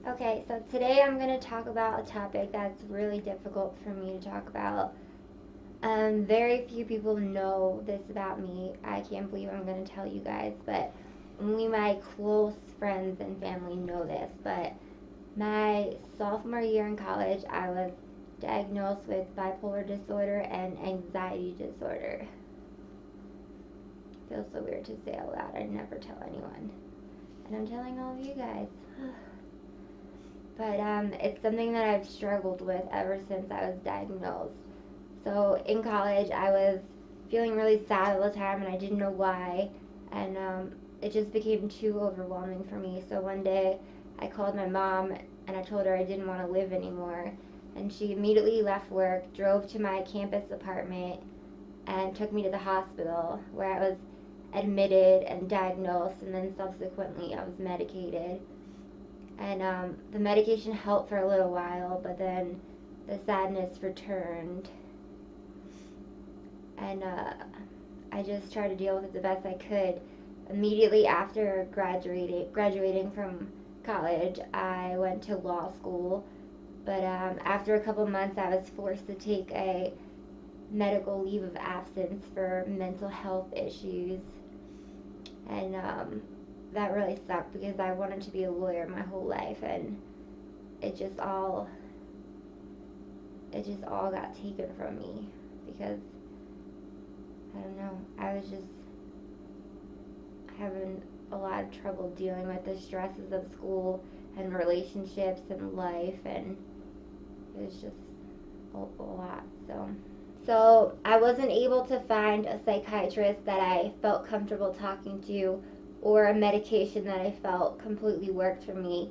Okay, so today I'm going to talk about a topic that's really difficult for me to talk about. Very few people know this about me. I can't believe I'm going to tell you guys, but only my close friends and family know this. But my sophomore year in college, I was diagnosed with bipolar disorder and anxiety disorder. Feels so weird to say out loud. I never tell anyone. And I'm telling all of you guys. But it's something that I've struggled with ever since I was diagnosed. So in college, I was feeling really sad all the time, and I didn't know why. And it just became too overwhelming for me. So one day, I called my mom and I told her I didn't want to live anymore. And she immediately left work, drove to my campus apartment, and took me to the hospital where I was admitted and diagnosed, and then subsequently I was medicated. And the medication helped for a little while, but then the sadness returned. And I just tried to deal with it the best I could. Immediately after graduating from college, I went to law school. But after a couple months, I was forced to take a medical leave of absence for mental health issues. And that really sucked because I wanted to be a lawyer my whole life, and it just all got taken from me because I don't know. I was just having a lot of trouble dealing with the stresses of school and relationships and life, and it was just a lot. So I wasn't able to find a psychiatrist that I felt comfortable talking to, or a medication that I felt completely worked for me.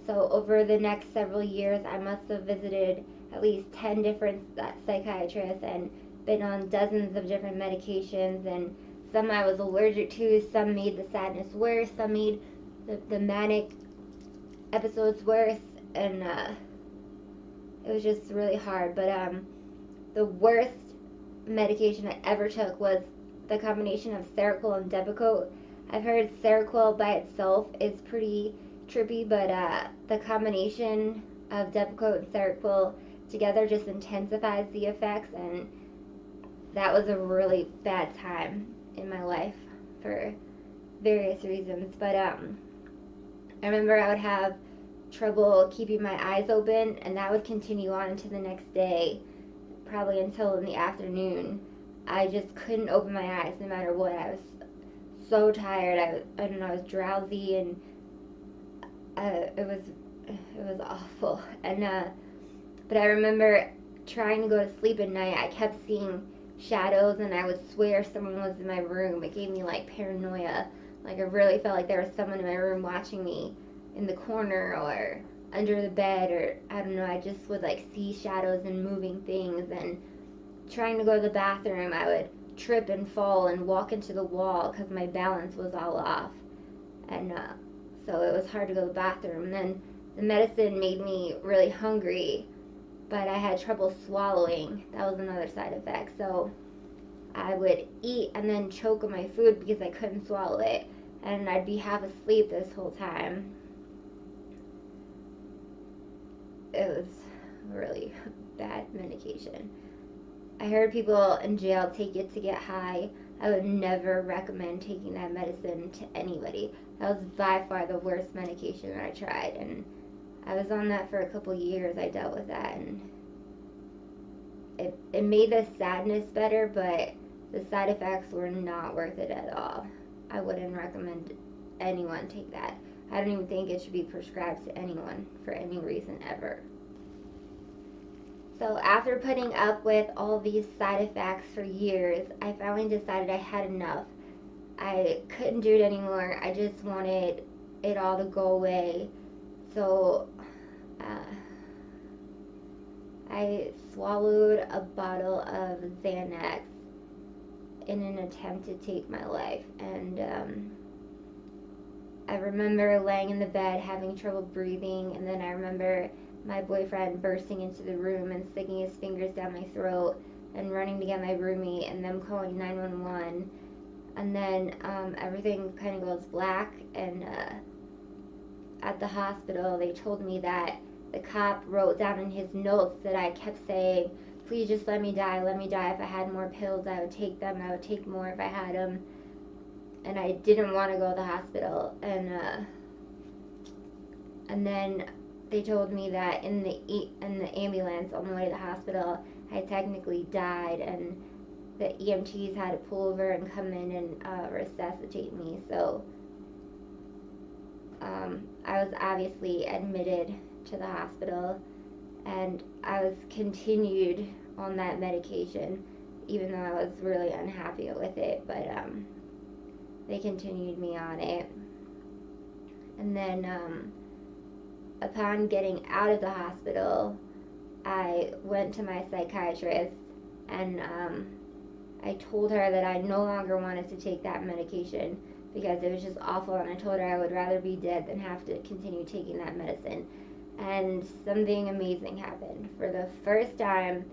So over the next several years, I must have visited at least 10 different psychiatrists and been on dozens of different medications, and some I was allergic to, some made the sadness worse, some made the manic episodes worse, and it was just really hard. But the worst medication I ever took was the combination of Seroquel and Depakote. I've heard Seroquel by itself is pretty trippy, but the combination of Depakote and Seroquel together just intensifies the effects, and that was a really bad time in my life for various reasons. But I remember I would have trouble keeping my eyes open, and that would continue on into the next day, probably until in the afternoon. I just couldn't open my eyes no matter what. I was so tired. I don't know. I was drowsy, and it was awful. And but I remember trying to go to sleep at night. I kept seeing shadows, and I would swear someone was in my room. It gave me like paranoia. Like I really felt like there was someone in my room watching me in the corner or under the bed, or I don't know. I just would like see shadows and moving things, and trying to go to the bathroom, I would trip and fall and walk into the wall because my balance was all off. And so it was hard to go to the bathroom. And then the medicine made me really hungry, but I had trouble swallowing. That was another side effect. So I would eat and then choke on my food because I couldn't swallow it. And I'd be half asleep this whole time. It was really bad medication. I heard people in jail take it to get high. I would never recommend taking that medicine to anybody. That was by far the worst medication that I tried, and I was on that for a couple years. I dealt with that, and it made the sadness better, but the side effects were not worth it at all. I wouldn't recommend anyone take that. I don't even think it should be prescribed to anyone for any reason ever. So after putting up with all these side effects for years, I finally decided I had enough. I couldn't do it anymore. I just wanted it all to go away. So uh, I swallowed a bottle of Xanax in an attempt to take my life. And I remember laying in the bed having trouble breathing, and then I remember my boyfriend bursting into the room and sticking his fingers down my throat and running to get my roomie and them calling 911. And then everything kind of goes black, and at the hospital, they told me that the cop wrote down in his notes that I kept saying, please just let me die, let me die. If I had more pills, I would take them. I would take more if I had them. And I didn't want to go to the hospital. And then they told me that in the ambulance on the way to the hospital, I technically died, and the EMTs had to pull over and come in and resuscitate me. So I was obviously admitted to the hospital, and I was continued on that medication, even though I was really unhappy with it. But they continued me on it. And then upon getting out of the hospital, I went to my psychiatrist, and I told her that I no longer wanted to take that medication because it was just awful, and I told her I would rather be dead than have to continue taking that medicine. And something amazing happened. For the first time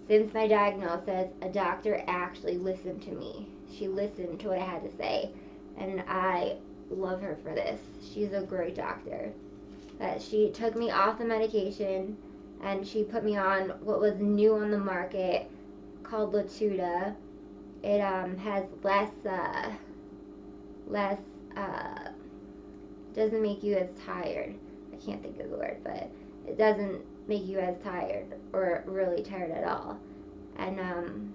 since my diagnosis, a doctor actually listened to me. She listened to what I had to say, and I love her for this. She's a great doctor. That she took me off the medication, and she put me on what was new on the market called Latuda. It has doesn't make you as tired. I can't think of the word, but it doesn't make you as tired or really tired at all. And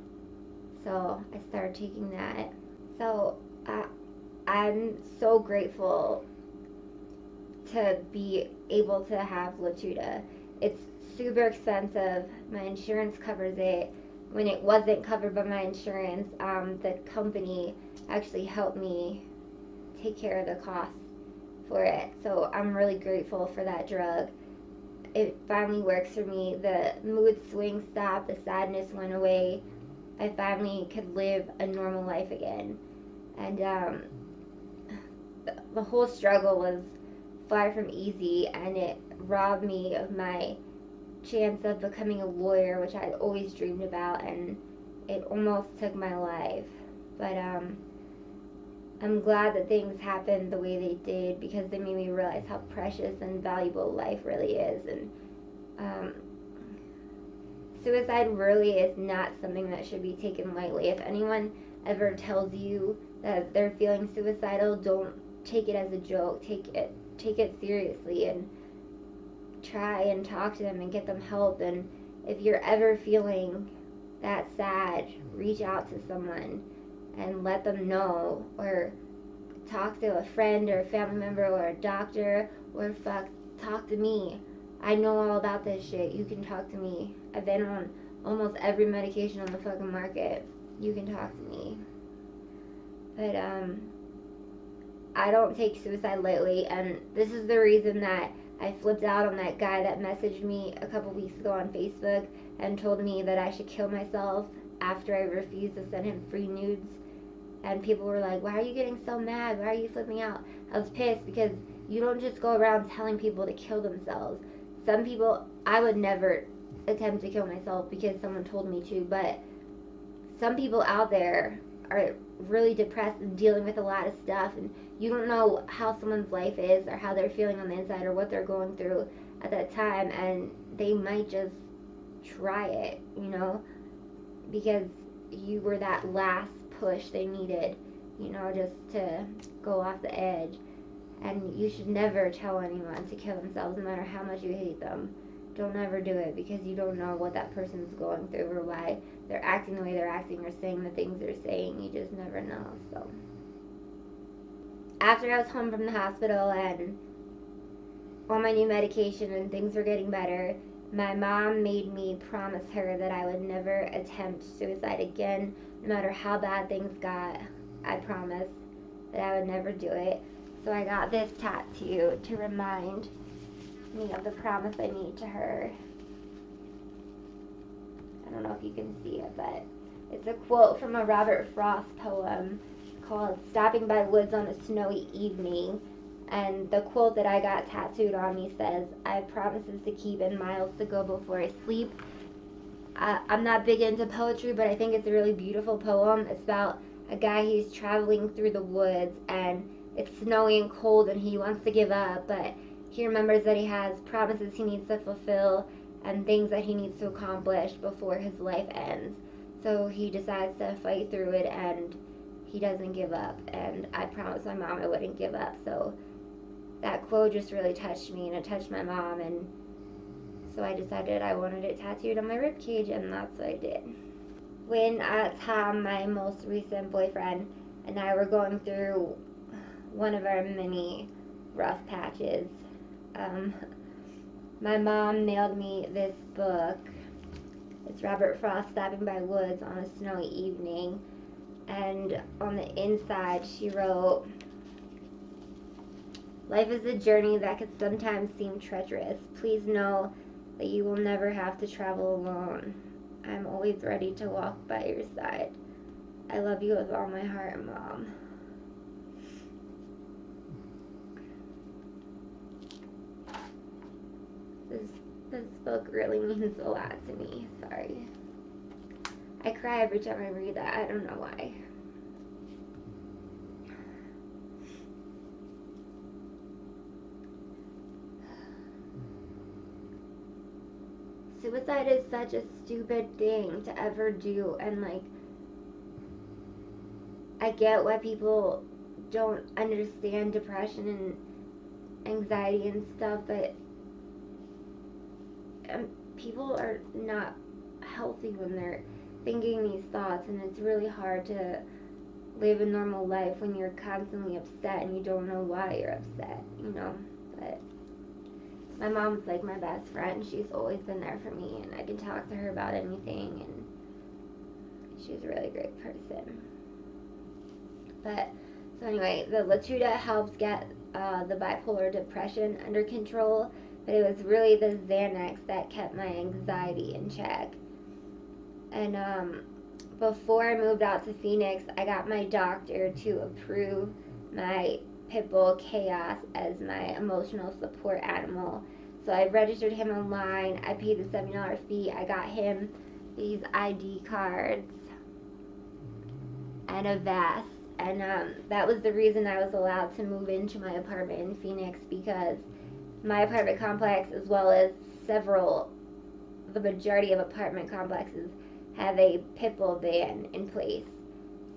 so I started taking that. So I'm so grateful to be able to have Latuda. It's super expensive. My insurance covers it. When it wasn't covered by my insurance, the company actually helped me take care of the costs for it. So I'm really grateful for that drug. It finally works for me. The mood swings stopped. The sadness went away. I finally could live a normal life again. And the whole struggle was far from easy, and it robbed me of my chance of becoming a lawyer, which I'd always dreamed about, and it almost took my life. But I'm glad that things happened the way they did, because they made me realize how precious and valuable life really is. And suicide really is not something that should be taken lightly. If anyone ever tells you that they're feeling suicidal, don't take it as a joke. Take it seriously, and try and talk to them and get them help. And if you're ever feeling that sad, reach out to someone and let them know, or talk to a friend or a family member or a doctor, or talk to me. I know all about this shit. You can talk to me. I've been on almost every medication on the fucking market. You can talk to me. But I don't take suicide lightly, and this is the reason that I flipped out on that guy that messaged me a couple weeks ago on Facebook and told me that I should kill myself after I refused to send him free nudes. And people were like, why are you getting so mad? Why are you flipping out? I was pissed because you don't just go around telling people to kill themselves. Some people, I would never attempt to kill myself because someone told me to, but some people out there are really depressed and dealing with a lot of stuff, and you don't know how someone's life is or how they're feeling on the inside or what they're going through at that time, and they might just try it, because you were that last push they needed, just to go off the edge. And you should never tell anyone to kill themselves, no matter how much you hate them. Don't ever do it, because you don't know what that person's going through or why they're acting the way they're acting or saying the things they're saying. You just never know. So after I was home from the hospital and on my new medication and things were getting better, my mom made me promise her that I would never attempt suicide again, no matter how bad things got. I promised that I would never do it. So I got this tattoo to remind me of the promise I made to her. I don't know if you can see it, but it's a quote from a Robert Frost poem called Stopping by Woods on a Snowy Evening. And the quote that I got tattooed on me says, I have promises to keep and miles to go before I sleep. I'm not big into poetry, but I think it's a really beautiful poem. It's about a guy who's traveling through the woods, and it's snowy and cold, and he wants to give up, but he remembers that he has promises he needs to fulfill and things that he needs to accomplish before his life ends. So he decides to fight through it, and he doesn't give up. And I promised my mom I wouldn't give up. So that quote just really touched me, and it touched my mom. And so I decided I wanted it tattooed on my ribcage, and that's what I did. When Tom, my most recent boyfriend, and I were going through one of our many rough patches, my mom mailed me this book. It's Robert Frost Stopping by Woods on a Snowy Evening, and on the inside she wrote, "Life is a journey that can sometimes seem treacherous. Please know that you will never have to travel alone. I'm always ready to walk by your side. I love you with all my heart, Mom." This book really means a lot to me. Sorry. I cry every time I read that. I don't know why. Suicide is such a stupid thing to ever do, and like, I get why people don't understand depression and anxiety and stuff, but people are not healthy when they're thinking these thoughts, and it's really hard to live a normal life when you're constantly upset and you don't know why you're upset, you know. But my mom's like my best friend. She's always been there for me, and I can talk to her about anything, and she's a really great person. But so anyway, the Latuda helps get the bipolar depression under control, but it was really the Xanax that kept my anxiety in check. And before I moved out to Phoenix, I got my doctor to approve my pit bull Chaos as my emotional support animal. So I registered him online. I paid the $70 fee. I got him these ID cards and a vest. And that was the reason I was allowed to move into my apartment in Phoenix, because my apartment complex, as well as the majority of apartment complexes, have a pit bull ban in place.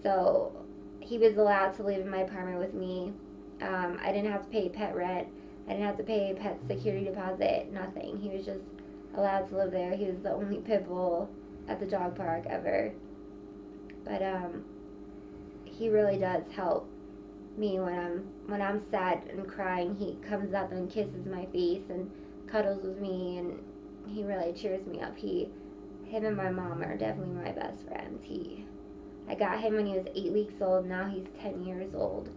So he was allowed to live in my apartment with me. I didn't have to pay pet rent. I didn't have to pay pet security deposit, nothing. He was just allowed to live there. He was the only pit bull at the dog park ever. But he really does help me when I'm sad and crying. He comes up and kisses my face and cuddles with me, and he really cheers me up. Him and my mom are definitely my best friends. I got him when he was 8 weeks old. Now he's 10 years old,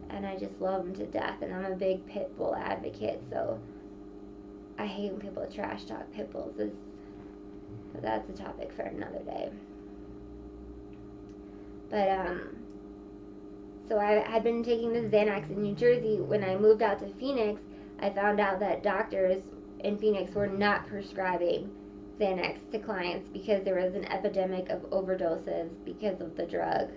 and I just love him to death. And I'm a big pit bull advocate, so I hate when people trash talk pit bulls. But that's a topic for another day. But so I had been taking this Xanax in New Jersey. When I moved out to Phoenix, I found out that doctors in Phoenix were not prescribing Xanax to clients because there was an epidemic of overdoses because of the drug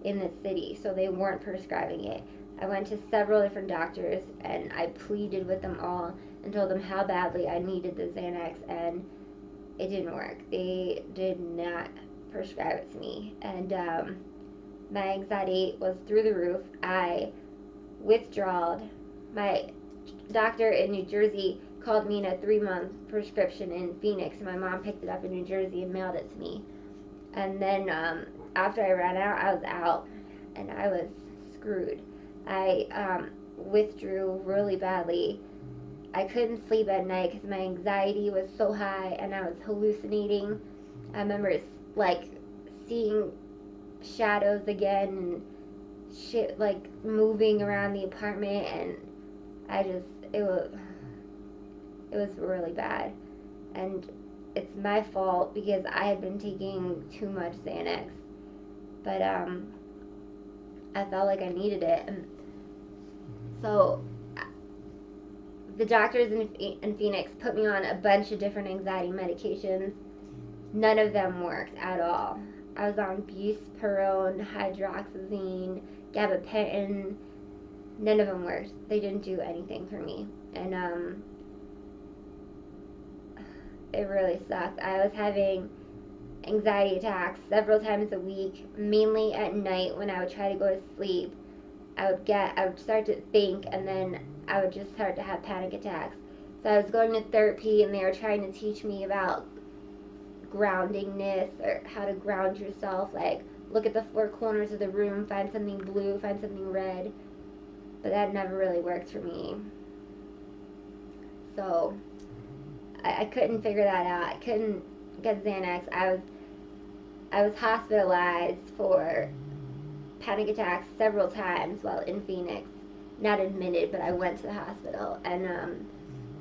in the city. So they weren't prescribing it. I went to several different doctors, and I pleaded with them all and told them how badly I needed the Xanax, and it didn't work. They did not prescribe it to me. And my anxiety was through the roof. I withdrawed. My doctor in New Jersey called me in a 3-month prescription in Phoenix, and my mom picked it up in New Jersey and mailed it to me. And then after I ran out, I was out, and I was screwed. I withdrew really badly. I couldn't sleep at night because my anxiety was so high, and I was hallucinating. I remember like seeing shadows again and shit like moving around the apartment, and it was really bad. And it's my fault because I had been taking too much Xanax, but I felt like I needed it. And so the doctors in Phoenix put me on a bunch of different anxiety medications. None of them worked at all. I was on buspirone, hydroxyzine, gabapentin. None of them worked. They didn't do anything for me. and it really sucked. I was having anxiety attacks several times a week, mainly at night when I would try to go to sleep. I would start to think, and then I would just start to have panic attacks. So I was going to therapy, and they were trying to teach me about groundingness, or how to ground yourself, like look at the four corners of the room, find something blue, find something red, but that never really worked for me. So I couldn't figure that out. I couldn't get Xanax. I was hospitalized for panic attacks several times while in Phoenix. Not admitted, but I went to the hospital, and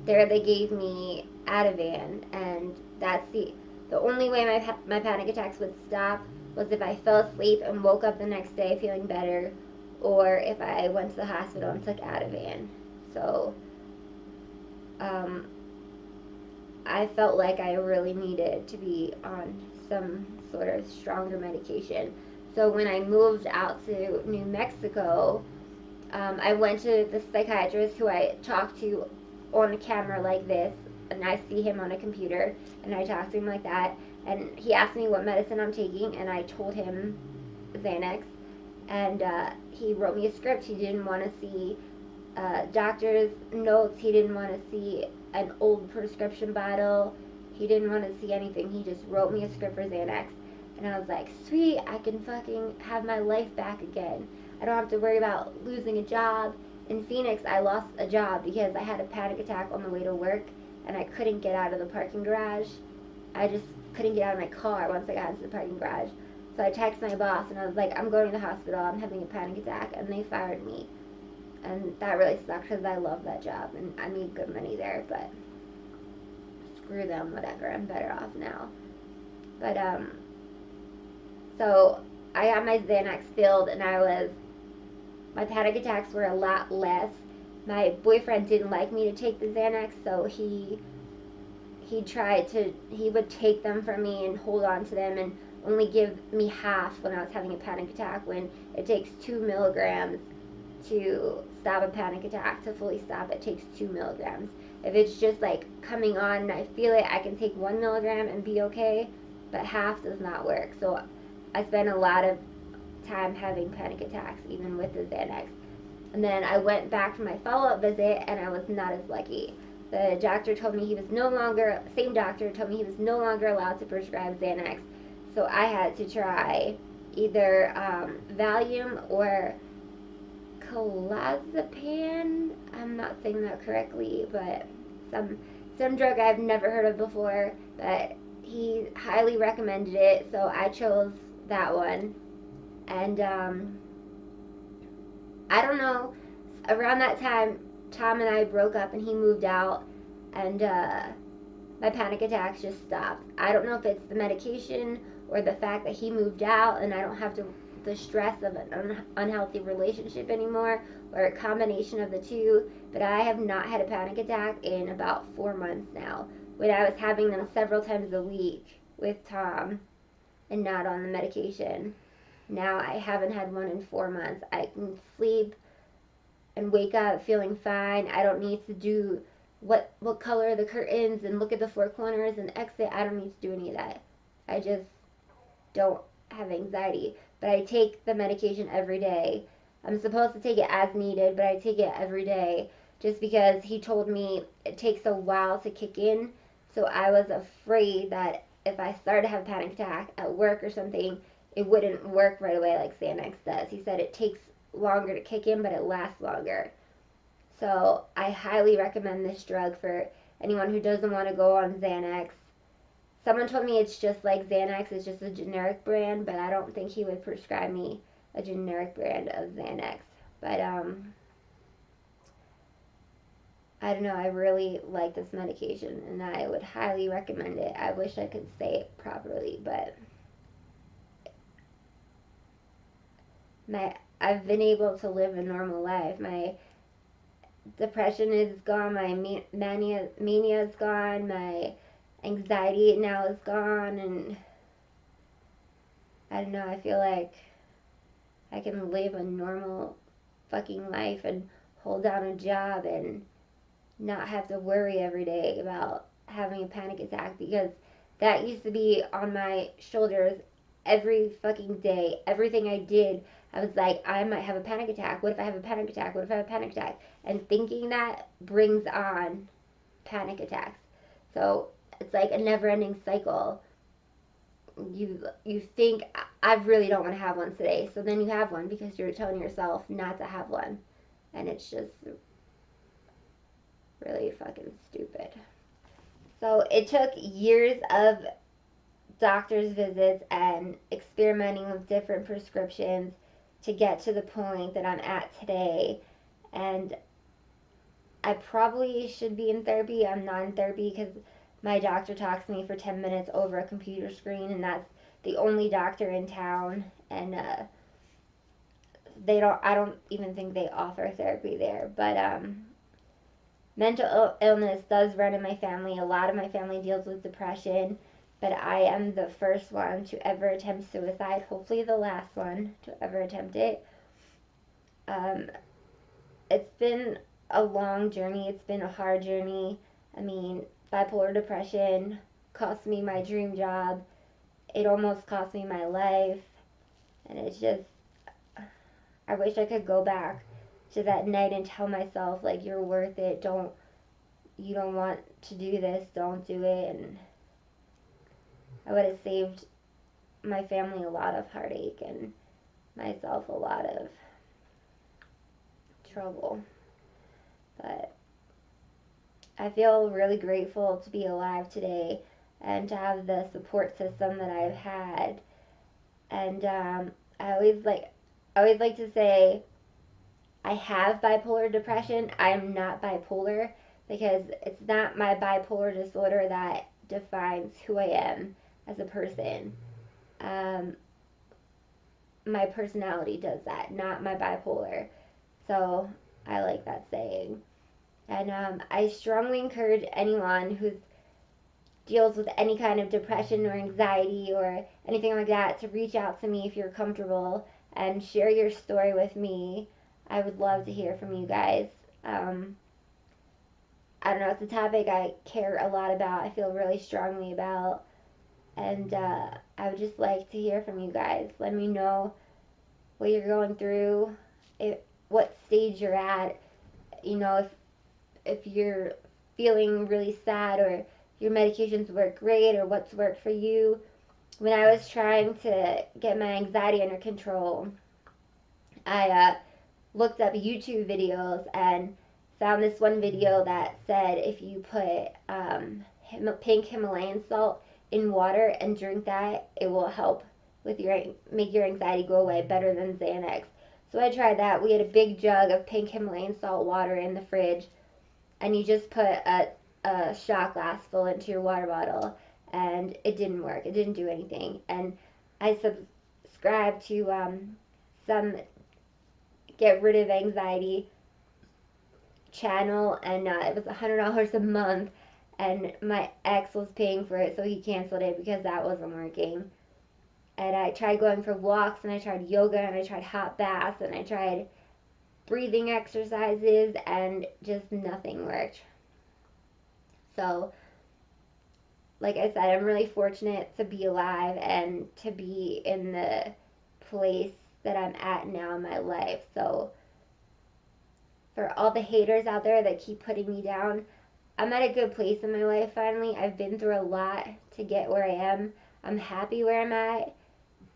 there they gave me Ativan, and that's the only way my panic attacks would stop was if I fell asleep and woke up the next day feeling better, or if I went to the hospital and took Ativan. So I felt like I really needed to be on some sort of stronger medication. So when I moved out to New Mexico, I went to the psychiatrist who I talked to on a camera like this, and I see him on a computer, and I talk to him like that, and he asked me what medicine I'm taking, and I told him Xanax, and he wrote me a script. He didn't want to see doctor's notes. He didn't want to see an old prescription bottle. He didn't want to see anything. He just wrote me a script for Xanax, and I was like, sweet, I can fucking have my life back again. I don't have to worry about losing a job. In Phoenix, I lost a job because I had a panic attack on the way to work, and I couldn't get out of the parking garage. I just couldn't get out of my car once I got into the parking garage. So I texted my boss, and I was like, I'm going to the hospital. I'm having a panic attack, and they fired me. And that really sucked because I love that job, and I made good money there, but screw them, whatever. I'm better off now. But, so I got my Xanax filled, and my panic attacks were a lot less. My boyfriend didn't like me to take the Xanax, so he would take them from me and hold on to them and only give me half when I was having a panic attack, when it takes 2 milligrams to stop a panic attack. To fully stop it takes 2 milligrams. If it's just like coming on and I feel it, I can take 1 milligram and be okay, but half does not work. So I spent a lot of time having panic attacks, even with the Xanax. And then I went back for my follow-up visit, and I was not as lucky. The doctor told me same doctor told me he was no longer allowed to prescribe Xanax. So I had to try either Valium or clozapam. I'm not saying that correctly, but some drug I've never heard of before, but he highly recommended it, so I chose that one. And I don't know, around that time Tom and I broke up and he moved out, and my panic attacks just stopped. I don't know if it's the medication or the fact that he moved out and I don't have the stress of an unhealthy relationship anymore, or a combination of the two, but I have not had a panic attack in about 4 months now, when I was having them several times a week with Tom and not on the medication. Now I haven't had one in 4 months. I can sleep and wake up feeling fine. I don't need to do what color are the curtains and look at the four corners and exit. I don't need to do any of that. I just don't have anxiety. But I take the medication every day. I'm supposed to take it as needed, but I take it every day just because he told me it takes a while to kick in. So I was afraid that if I started to have a panic attack at work or something, it wouldn't work right away like Xanax does. He said it takes longer to kick in, but it lasts longer. So I highly recommend this drug for anyone who doesn't want to go on Xanax. Someone told me it's just like Xanax, it's just a generic brand, but I don't think he would prescribe me a generic brand of Xanax. But I don't know, I really like this medication and I would highly recommend it. I wish I could say it properly, but I've been able to live a normal life. My depression is gone, my mania is gone, my anxiety now is gone, and I don't know, I feel like I can live a normal fucking life and hold down a job and not have to worry every day about having a panic attack, because that used to be on my shoulders every fucking day. Everything I did, I was like, I might have a panic attack. What if I have a panic attack? What if I have a panic attack? And thinking that brings on panic attacks. So it's like a never-ending cycle. You think, I really don't want to have one today, so then you have one because you're telling yourself not to have one, and it's just really fucking stupid. So it took years of doctor's visits and experimenting with different prescriptions to get to the point that I'm at today. And I probably should be in therapy. I'm not in therapy because my doctor talks to me for 10 minutes over a computer screen, and that's the only doctor in town. And I don't even think they offer therapy there. But mental illness does run in my family. A lot of my family deals with depression, but I am the first one to ever attempt suicide. Hopefully, the last one to ever attempt it. Um, it's been a long journey. It's been a hard journey. I mean, bipolar depression cost me my dream job. It almost cost me my life. And it's just, I wish I could go back to that night and tell myself, like, you're worth it. You don't want to do this, don't do it. And I would have saved my family a lot of heartache and myself a lot of trouble. But I feel really grateful to be alive today and to have the support system that I've had. And I always like to say I have bipolar depression. I am not bipolar, because it's not my bipolar disorder that defines who I am as a person. Um, my personality does that, not my bipolar. So I like that saying. And I strongly encourage anyone who deals with any kind of depression or anxiety or anything like that to reach out to me if you're comfortable and share your story with me. I would love to hear from you guys. I don't know, it's a topic I care a lot about, I feel really strongly about, and I would just like to hear from you guys. Let me know what you're going through, what stage you're at. You know, if you're feeling really sad, or your medications work great, or what's worked for you. When I was trying to get my anxiety under control, I looked up YouTube videos and found this one video that said if you put pink Himalayan salt in water and drink that, it will help with make your anxiety go away better than Xanax. So I tried that. We had a big jug of pink Himalayan salt water in the fridge, and you just put a shot glass full into your water bottle, and it didn't work. It didn't do anything. And I subscribed to some get rid of anxiety channel, and it was $100 a month, and my ex was paying for it, so he canceled it because that wasn't working. And I tried going for walks, and I tried yoga, and I tried hot baths, and I tried breathing exercises, and just nothing worked. So, like I said, I'm really fortunate to be alive and to be in the place that I'm at now in my life. So, for all the haters out there that keep putting me down, I'm at a good place in my life finally. I've been through a lot to get where I am. I'm happy where I'm at.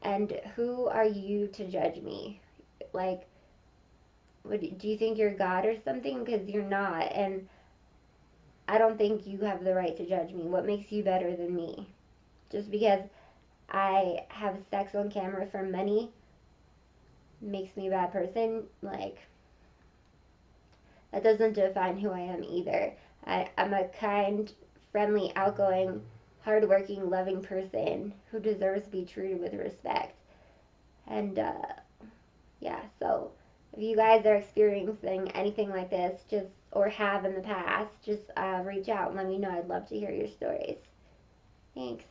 And who are you to judge me? Like, do you think you're God or something? Because you're not. And I don't think you have the right to judge me. What makes you better than me? Just because I have sex on camera for money makes me a bad person? Like, that doesn't define who I am either. I'm a kind, friendly, outgoing, hardworking, loving person who deserves to be treated with respect. And yeah, so if you guys are experiencing anything like this, just or have in the past, just reach out and let me know. I'd love to hear your stories. Thanks.